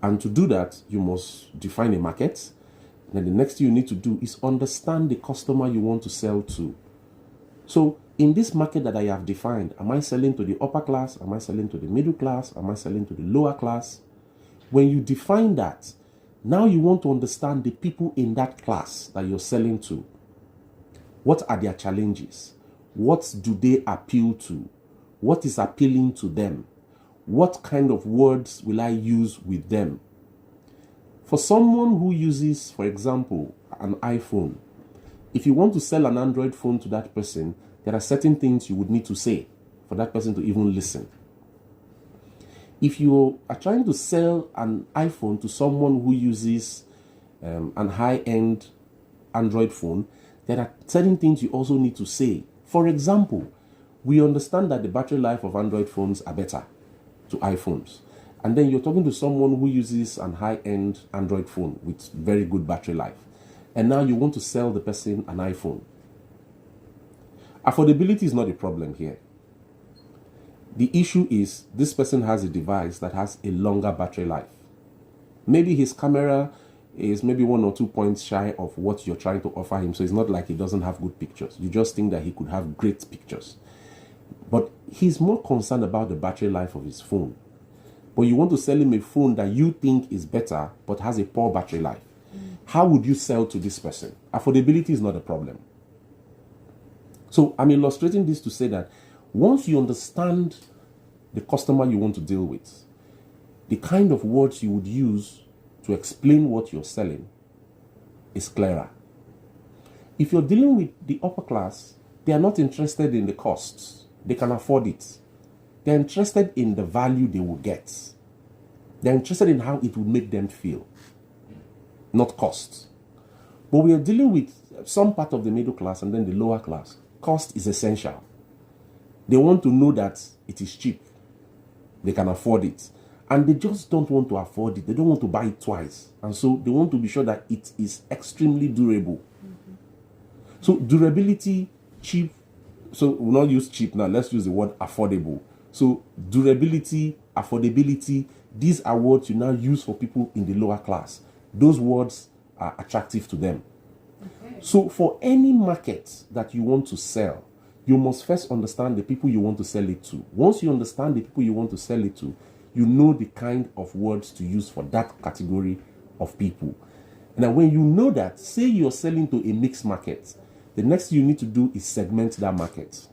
And to do that, you must define a market. Then the next thing you need to do is understand the customer you want to sell to. So in this market that I have defined, am I selling to the upper class? Am I selling to the middle class? Am I selling to the lower class? When you define that, now you want to understand the people in that class that you're selling to. What are their challenges? What do they appeal to? What is appealing to them? What kind of words will I use with them? For someone who uses, for example, an iPhone, if you want to sell an Android phone to that person, there are certain things you would need to say for that person to even listen. If you are trying to sell an iPhone to someone who uses an high-end Android phone, there are certain things you also need to say. For example, we understand that the battery life of Android phones are better to iPhones. And then you're talking to someone who uses an high-end Android phone with very good battery life. And now you want to sell the person an iPhone. Affordability is not a problem here. The issue is this person has a device that has a longer battery life. Maybe his camera is maybe 1 or 2 points shy of what you're trying to offer him. So it's not like he doesn't have good pictures. You just think that he could have great pictures. But he's more concerned about the battery life of his phone. But you want to sell him a phone that you think is better but has a poor battery life. How would you sell to this person? Affordability is not a problem. So I'm illustrating this to say that once you understand the customer you want to deal with, the kind of words you would use to explain what you're selling is clearer. If you're dealing with the upper class, they are not interested in the costs. They can afford it. They're interested in the value they will get. They're interested in how it will make them feel, not cost. But we are dealing with some part of the middle class and then the lower class. Cost is essential. They want to know that it is cheap. They can afford it. And they just don't want to afford it. They don't want to buy it twice. And so they want to be sure that it is extremely durable. So durability, cheap. So we'll not use cheap now. Let's use the word affordable. So durability, affordability, these are words you now use for people in the lower class. Those words are attractive to them. Okay. So for any market that you want to sell, you must first understand the people you want to sell it to. Once you understand the people you want to sell it to, you know the kind of words to use for that category of people. Now, when you know that, say you're selling to a mixed market, the next thing you need to do is segment that market.